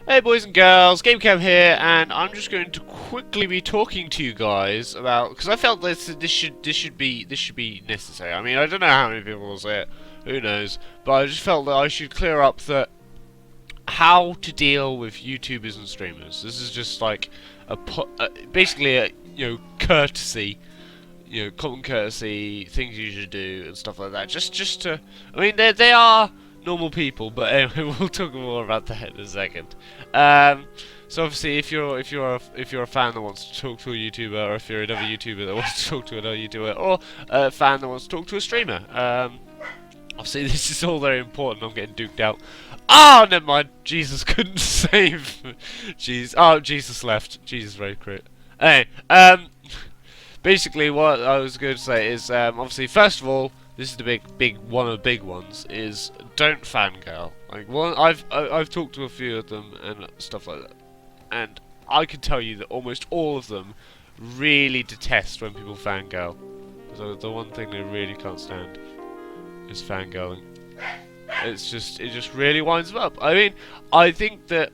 Hey boys and girls, GameCam here, and I'm just going to quickly be talking to you guys about because I felt this should be necessary. I mean, I don't know how many people will say it, who knows, but I just felt that I should clear up that how to deal with YouTubers and streamers. This is just like basically a courtesy, common courtesy things you should do and stuff like that. Just to, I mean, they are normal people, but anyway, we'll talk more about that in a second. Um, so obviously, if you're a fan that wants to talk to a YouTuber, or if you're another YouTuber that wants to talk to another YouTuber, or a fan that wants to talk to a streamer, obviously this is all very important. I'm getting duked out. Oh, never mind. Jesus couldn't save. Jeez. Oh, Jesus left. Jesus very crit. Hey, basically what I was going to say is, obviously, first of all, this is the big one of the big ones is don't fangirl. Like I've talked to a few of them and stuff like that, and I can tell you that almost all of them really detest when people fangirl. So the one thing they really can't stand is fangirling. It just really winds them up. I mean, I think that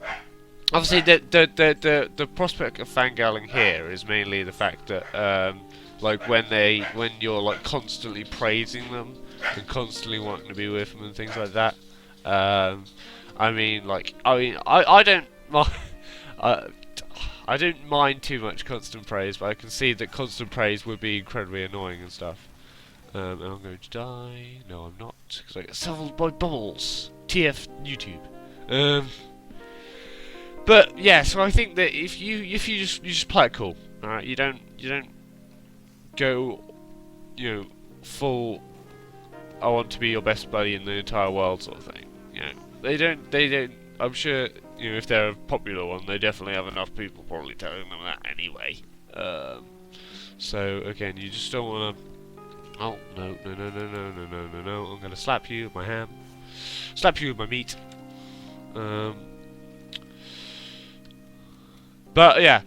obviously the prospect of fangirling here is mainly the fact that like when you're like constantly praising them and constantly wanting to be with them and things like that. I don't mind. I, I don't mind too much constant praise, but I can see that constant praise would be incredibly annoying and stuff. And I'm going to die. No, I'm not, because I get settled by bubbles. TF YouTube. But yeah, so I think that if you just play it cool, alright. You don't go, full. I want to be your best buddy in the entire world sort of thing. They don't. I'm sure if they're a popular one, they definitely have enough people probably telling them that anyway. So again, you just don't want to. Oh, no, no, no, no, no, no, no, no, no. I'm gonna slap you with my ham. Slap you with my meat. But yeah,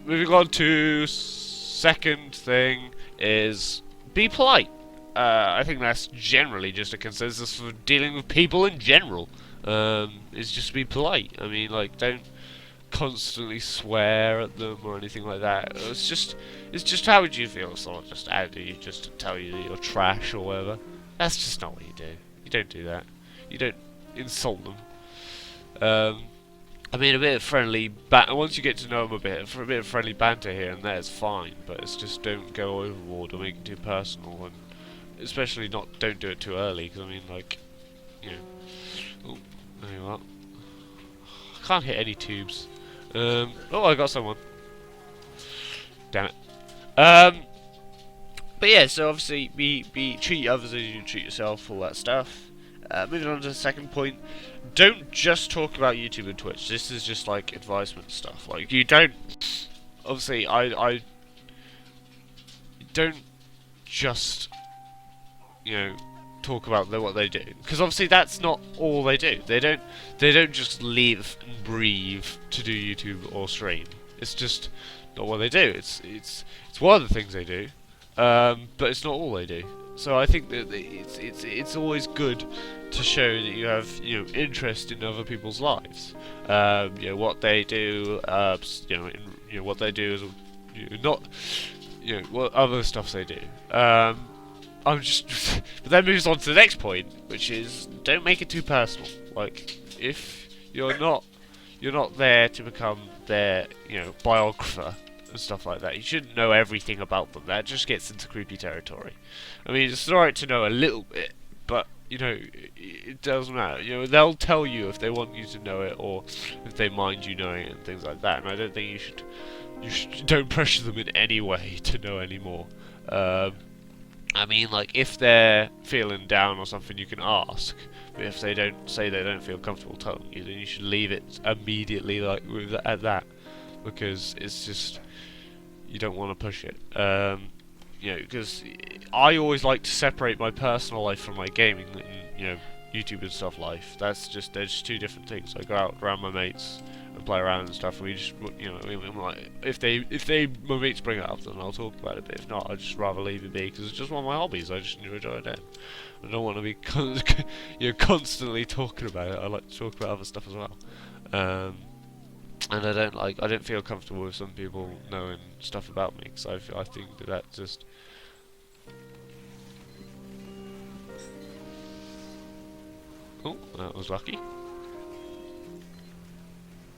moving on to second thing is be polite. I think that's generally just a consensus for dealing with people in general. Is just be polite. I mean, like, don't constantly swear at them or anything like that. It's just how would you feel? Someone just added you just to tell you that you're trash or whatever. That's just not what you do. You don't do that. You don't insult them. I mean, a bit of friendly once you get to know them a bit, for a bit of friendly banter here and there is fine, but it's just don't go overboard or make it too personal, and especially don't do it too early, because I mean, like, oh, there you are. I can't hit any tubes. Oh, I got someone. Damn it. But yeah, so obviously, treat others as you treat yourself, all that stuff. Moving on to the second point, don't just talk about YouTube and Twitch. This is just like advisement stuff. Like, you don't. Obviously, I don't just talk about what they do, because obviously that's not all they do. They don't just live and breathe to do YouTube or stream. It's just not what they do. It's one of the things they do, but it's not all they do. So I think that it's always good to show that you have interest in other people's lives. What they do. What they do is not what other stuff they do. But that moves on to the next point, which is don't make it too personal. Like, if you're not there to become their biographer and stuff like that, you shouldn't know everything about them. That just gets into creepy territory. I mean, it's alright to know a little bit, but it doesn't matter. They'll tell you if they want you to know it, or if they mind you knowing it and things like that. And I don't think you should don't pressure them in any way to know any more. I mean, like, if they're feeling down or something, you can ask. But if they don't feel comfortable telling you, then you should leave it immediately, like at that, because it's just you don't want to push it. Because I always like to separate my personal life from my gaming and YouTube and stuff life. They're just two different things. I go out around my mates and play around and stuff. And we just if my mates bring it up, then I'll talk about it. But if not, I'd just rather leave it be, because it's just one of my hobbies. I just enjoy it. I don't want to be constantly talking about it. I like to talk about other stuff as well. Um, and I don't feel comfortable with some people knowing stuff about me, because I think that just. Oh, that was lucky.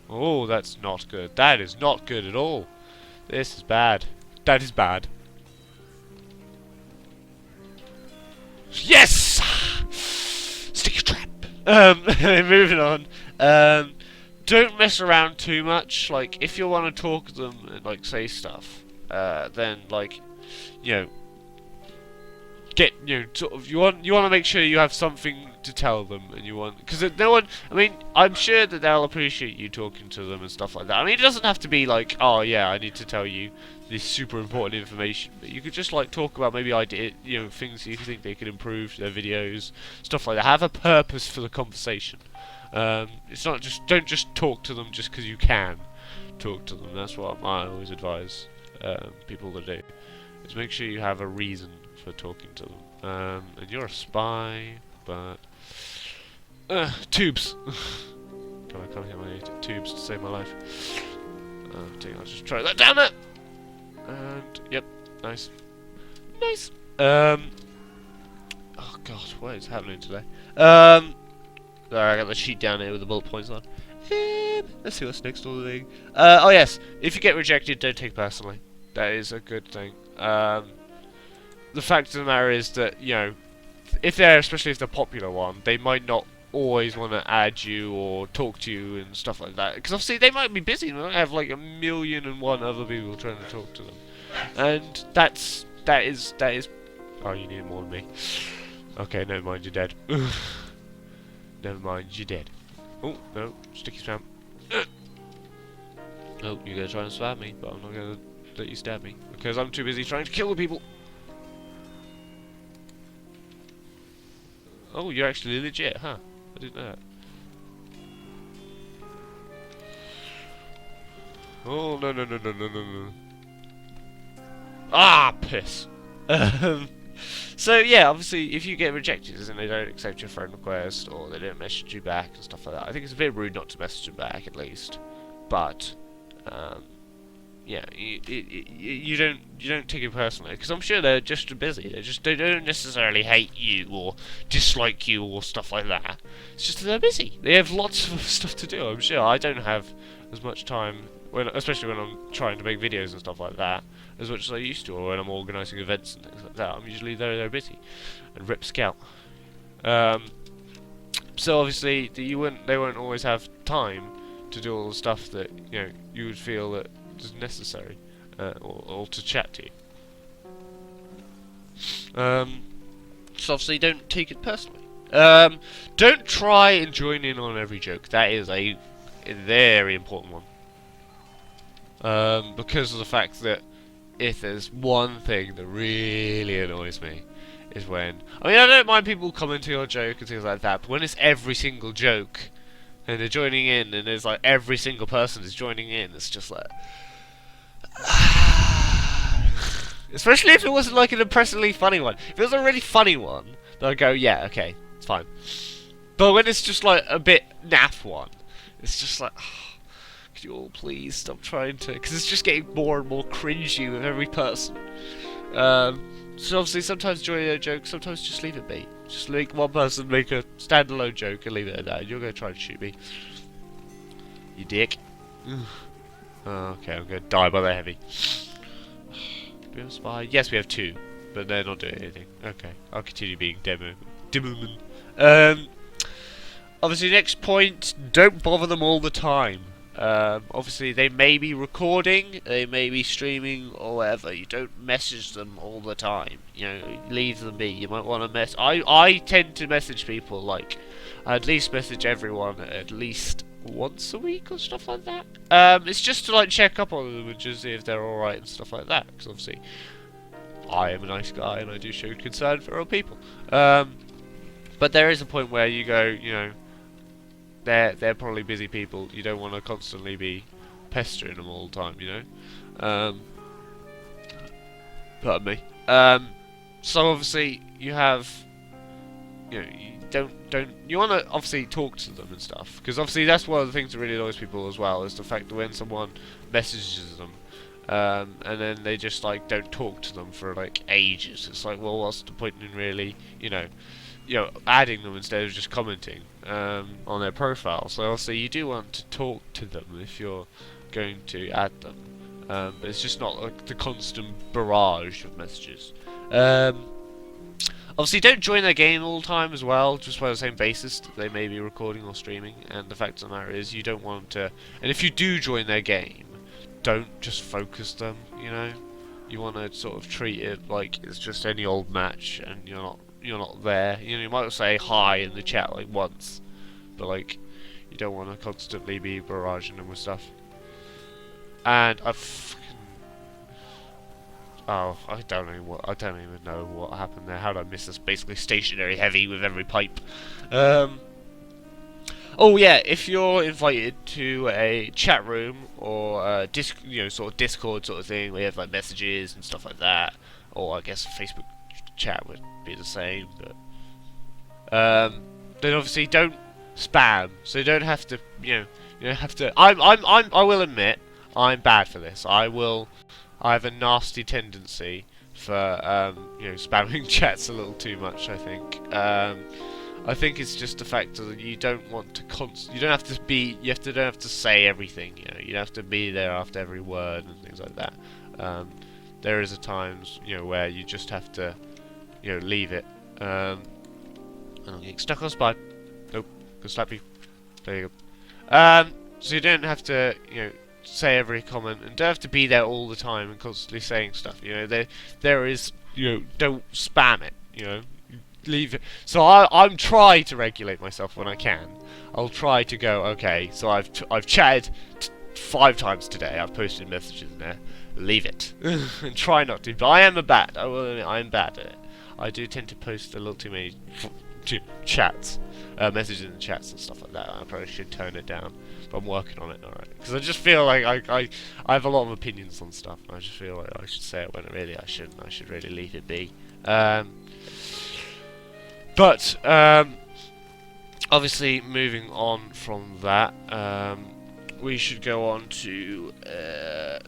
Oh, that's not good. That is not good at all. This is bad. That is bad. Yes! Sticky trap. Moving on. Don't mess around too much. Like, if you want to talk to them and like say stuff, then like, you know, sort of, you want to make sure you have something to tell them, and you want, because no one, I mean, I'm sure that they'll appreciate you talking to them and stuff like that. I mean, it doesn't have to be like, oh yeah, I need to tell you this super important information, but you could just like talk about maybe things you think they could improve their videos, stuff like that. Have a purpose for the conversation. It's not just, don't just talk to them just because you can talk to them. That's what I always advise people to do, is make sure you have a reason for talking to them. And you're a spy, but tubes. God, I can't hit my tubes to save my life. I'll just try that down there. And yep, nice, nice. Oh God, what is happening today? Alright, I got the sheet down here with the bullet points on. Let's see what's next on the thing. Oh yes, if you get rejected, don't take it personally. That is a good thing. The fact of the matter is that, you know, especially if they're popular one, they might not always want to add you or talk to you and stuff like that. Because obviously they might be busy, they might have like 1,000,001 other people trying to talk to them. And that is. Oh, you need more than me. Okay, never mind, you're dead. Never mind, you're dead. Oh, no, sticky spam. Oh, you're gonna try and stab me, but I'm not gonna let you stab me, because I'm too busy trying to kill the people. Oh, you're actually legit, huh? I didn't know that. Oh, no. Ah, piss. So, yeah, obviously, if you get rejected and they don't accept your friend request, or they don't message you back and stuff like that, I think it's a bit rude not to message them back, at least. But, yeah, you don't take it personally, because I'm sure they're just busy. They don't necessarily hate you or dislike you or stuff like that. It's just that they're busy. They have lots of stuff to do. I'm sure I don't have as much time especially when I'm trying to make videos and stuff like that, as much as I used to, or when I'm organising events and things like that. I'm usually very busy and rip scout. So obviously they won't always have time to do all the stuff that you would feel that is necessary, or to chat to you. So obviously don't take it personally. Don't try and join in on every joke. That is a very important one. Because of the fact that if there's one thing that really annoys me, is when, I mean, I don't mind people commenting on a joke and things like that, but when it's every single joke and they're joining in, and there's like every single person is joining in, it's just like especially if it wasn't like an impressively funny one. If it was a really funny one, then I'd go, yeah, okay, it's fine. But when it's just like a bit naff one, it's just like, could you all please stop trying to, because it's just getting more and more cringy with every person. So obviously sometimes join a joke, sometimes just leave it be. Just make one person make a standalone joke and leave it at that, and you're going to try and shoot me. You dick. Okay, I'm going to die by the heavy. Do we have a spy? Yes, we have two, but they're not doing anything. Okay, I'll continue being Demoman. Obviously, next point, don't bother them all the time. Obviously, they may be recording, they may be streaming, or whatever. You don't message them all the time. Leave them be. You might want to I tend to message people, like, I at least message everyone at least once a week or stuff like that. It's just to, like, check up on them and just see if they're alright and stuff like that. Because, obviously, I am a nice guy and I do show concern for all people. But there is a point where you go, they're probably busy people. You don't want to constantly be pestering them all the time, Pardon me. So obviously you have, don't you want to obviously talk to them and stuff, because obviously that's one of the things that really annoys people as well, is the fact that when someone messages them and then they just like don't talk to them for like ages. It's like, well, what's the point in really, adding them instead of just commenting on their profile? So obviously you do want to talk to them if you're going to add them, but it's just not like the constant barrage of messages. Obviously, don't join their game all the time as well, just by the same basis that they may be recording or streaming. And the fact of the matter is, you don't want to. And if you do join their game, don't just focus them. You want to sort of treat it like it's just any old match, and you're not there. You might say hi in the chat like once, but like you don't want to constantly be barraging them with stuff. And oh, I don't even know what happened there. How did I miss this? Basically, stationary heavy with every pipe. Oh yeah, if you're invited to a chat room or sort of Discord sort of thing, where you have like messages and stuff like that, or I guess Facebook chat would be the same, but then obviously don't spam. So you don't have to, you don't have to. I will admit, I'm bad for this. I have a nasty tendency for spamming chats a little too much. I think it's just the fact that you don't want to you don't have to say everything. You don't have to be there after every word and things like that. There is a times where you just have to leave it. And I'm getting stuck on a spine. Nope, gonna slap you. There you go. So you don't have to say every comment, and don't have to be there all the time and constantly saying stuff. There is don't spam it. Leave it. So I'm trying to regulate myself when I can. I'll try to go, okay, so I've chatted 5 times today. I've posted messages in there. Leave it and try not to. But I will admit, I am bad at it. I do tend to post a little too many chats, messages in the chats and stuff like that. I probably should tone it down. But I'm working on it, alright. Because I just feel like I have a lot of opinions on stuff. And I just feel like I should say it when really I shouldn't. I should really leave it be. But obviously, moving on from that, we should go on to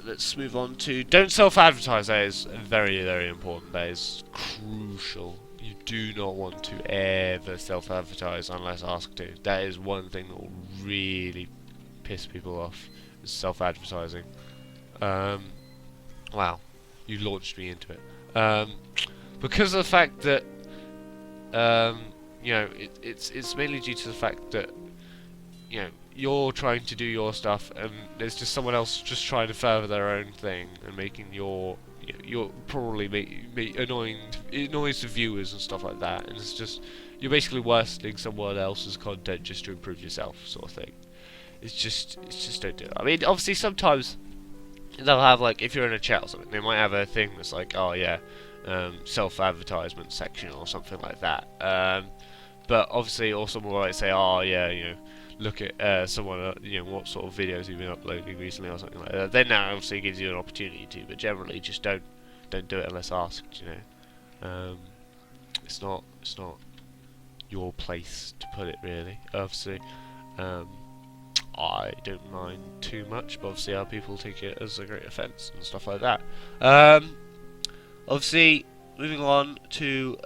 let's move on to don't self-advertise. That is very, very important. That is crucial. You do not want to ever self-advertise unless asked to. That is one thing that will really piss people off, is self-advertising. Wow, you launched me into it. Because of the fact that it's mainly due to the fact that you're trying to do your stuff, and there's just someone else just trying to further their own thing and making you're probably annoying. It annoys the viewers and stuff like that, and it's just you're basically worsening someone else's content just to improve yourself, sort of thing. It's just don't do it. I mean, obviously sometimes they'll have, like, if you're in a chat or something, they might have a thing that's like, oh yeah, self-advertisement section or something like that. But obviously, or someone might say, oh yeah, look at someone, what sort of videos you've been uploading recently or something like that. Then that obviously gives you an opportunity to, but generally just don't do it unless asked. It's not your place to put it, really. Obviously, I don't mind too much, but obviously other people take it as a great offence and stuff like that. Obviously, moving on to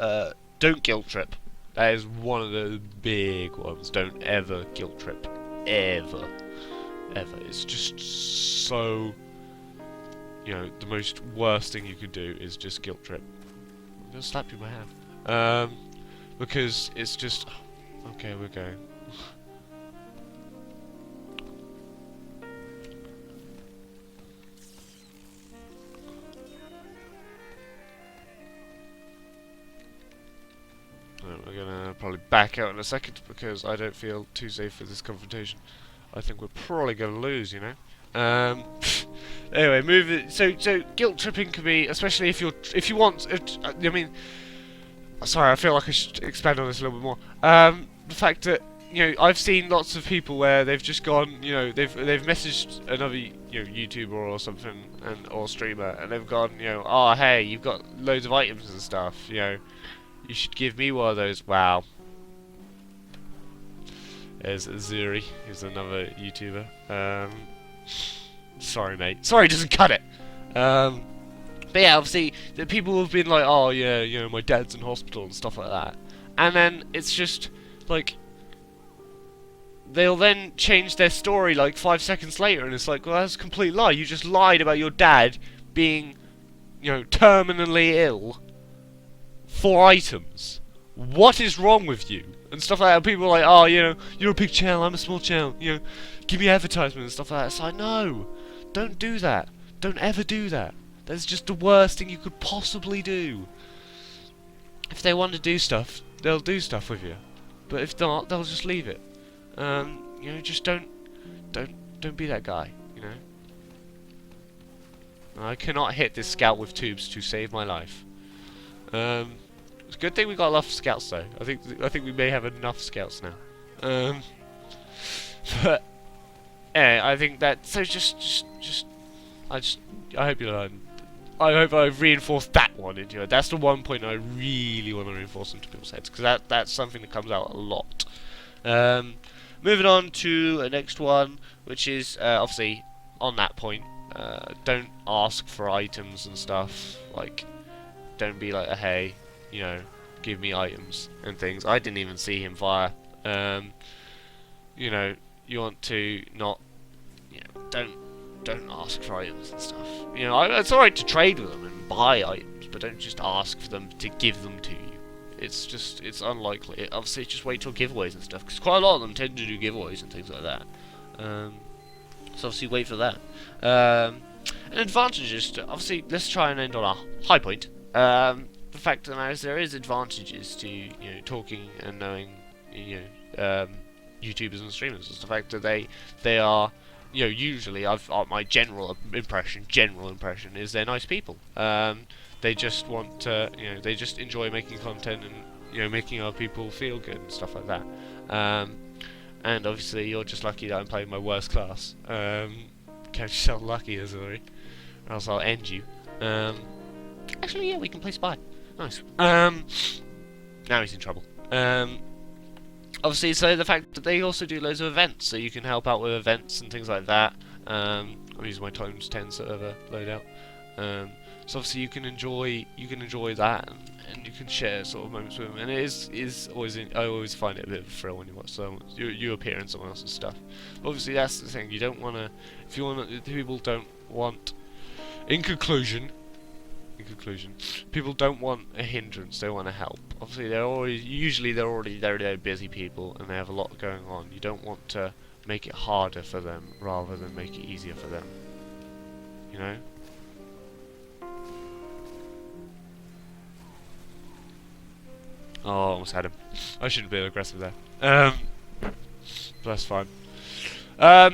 don't guilt trip. That is one of the big ones. Don't ever guilt trip. Ever. It's just so... the most worst thing you could do is just guilt trip. I'm going to slap you in my hand. Because it's just... Okay, we're going. We're gonna probably back out in a second because I don't feel too safe with this confrontation. I think we're probably gonna lose, Anyway, move it. So guilt tripping can be, especially if you want. I mean, sorry, I feel like I should expand on this a little bit more. The fact that I've seen lots of people where they've just gone, they've messaged another YouTuber or something or streamer, and they've gone, oh hey, you've got loads of items and stuff, you should give me one of those. Wow. There's Zuri, who's another YouTuber. Sorry, mate. Sorry, doesn't cut it. But yeah, obviously, the people have been like, oh yeah, you know, my dad's in hospital and stuff like that. And then it's just like they'll then change their story like 5 seconds later, and it's like, well, that's a complete lie. You just lied about your dad being, you know, terminally ill for items. What is wrong with you? And stuff like that. People are like, oh, you know, you're a big channel, I'm a small channel. You know, give me advertisement and stuff like that. It's like, no, don't do that. Don't ever do that. That's just the worst thing you could possibly do. If they want to do stuff, they'll do stuff with you. But if not, they'll just leave it. You know, just don't be that guy. You know. I cannot hit this scout with tubes to save my life. It's a good thing we got enough scouts though. I think we may have enough scouts now. But yeah, I think that so I hope you learn. I hope I've reinforced that one into it. That's the one point I really want to reinforce into people's heads, because that's something that comes out a lot. Moving on to the next one, which is obviously on that point. Don't ask for items and stuff. Like, don't be like, hey, you know, give me items and things. I didn't even see him fire. You know, you want to not, you know, don't ask for items and stuff. You know, it's alright to trade with them and buy items, but don't just ask for them to give them to you. It's unlikely. Obviously, just wait till giveaways and stuff, because quite a lot of them tend to do giveaways and things like that. So obviously, wait for that. And advantages, obviously, let's try and end on a high point. The fact of the matter is, there is advantages to, you know, talking and knowing, you know, YouTubers and streamers. It's the fact that they are, you know, usually my general impression is they're nice people. They just want to, you know, they just enjoy making content and, you know, making other people feel good and stuff like that. And obviously, you're just lucky that I'm playing my worst class. Count yourself lucky, Azuri, or else I'll end you. Actually, yeah, we can play Spy. Nice. Now he's in trouble. Obviously, so the fact that they also do loads of events, so you can help out with events and things like that. I'm using my times 10 server loadout. So obviously you can enjoy that, and you can share sort of moments with them. And it is always I always find it a bit of a thrill when you watch someone you appear in someone else's stuff. But obviously that's the thing. You don't want to. If you want to, people don't want. In conclusion, people don't want a hindrance. They want to help. Obviously, they're already very busy people, and they have a lot going on. You don't want to make it harder for them rather than make it easier for them. You know. Oh, almost had him. I shouldn't be aggressive there. But that's fine. But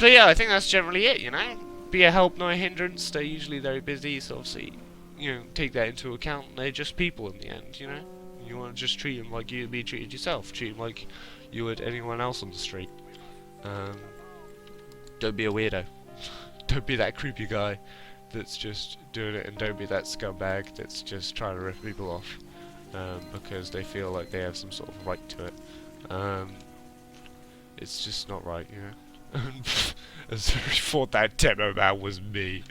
yeah, I think that's generally it. You know, be a help, not a hindrance. They're usually very busy, so obviously, you know, take that into account. They're just people in the end, you know. You want to just treat them like you'd be treated yourself. Treat them like you would anyone else on the street. Don't be a weirdo. Don't be that creepy guy that's just doing it, and don't be that scumbag that's just trying to rip people off because they feel like they have some sort of right to it. It's just not right, you know. As I thought that demo man was me.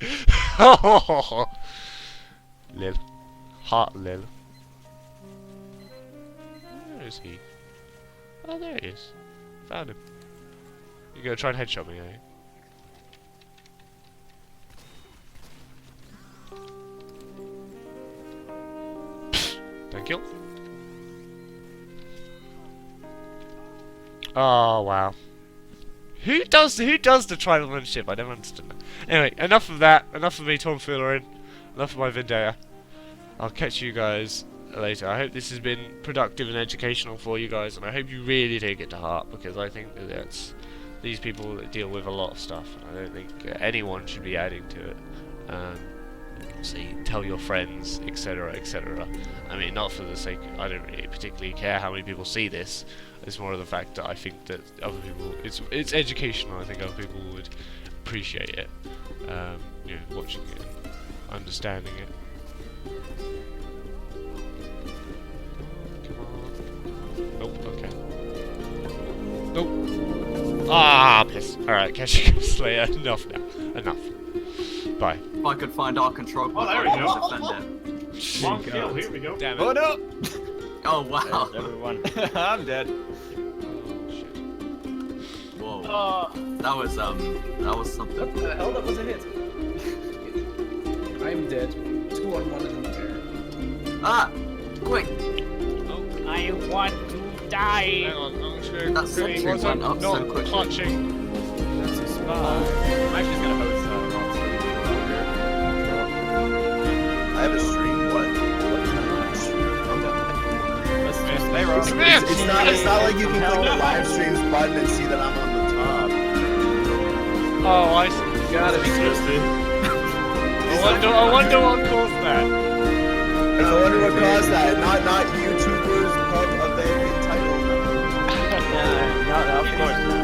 Lil. Hot Lil. Where is he? Oh, there he is. Found him. You're gonna try and headshot me, are you? Thank you. Oh wow. Who does the tribal-manship? I never understood that. Anyway, enough of that. Enough of me tomfoolering. Enough of my vendetta. I'll catch you guys later. I hope this has been productive and educational for you guys, and I hope you really take it to heart, because I think that these people deal with a lot of stuff, and I don't think anyone should be adding to it. See, tell your friends, etc., etc. I mean, not for the sake. I don't really particularly care how many people see this. It's more of the fact that I think that other people. It's educational. I think other people would appreciate it. You know, watching it, and understanding it. Come on. Oh, okay. Nope. Ah, piss. Alright, catch you guys later. Enough now. Enough. Bye. If I could find our control point, there we I go. would defend it. Long kill, here we go. Damn it. Oh no! Oh wow. There's everyone. I'm dead. Oh, shit. Whoa. That was something. What the hell? That was a hit. I'm dead. 2-on-1 in the air. Ah! Quick! I want to die. Hang on, I'm just going That to sentry was went up so not quickly. clutching. That's a spy. I'm actually just gonna host monster I have a stream. What kind of stream? Let's just play wrong. It's not like you can click the live streams button and see that I'm on the top. Oh, I see. Gotta be twisted. I wonder what caused that. I wonder what caused that. Not YouTubers pub event entitled. Of course not.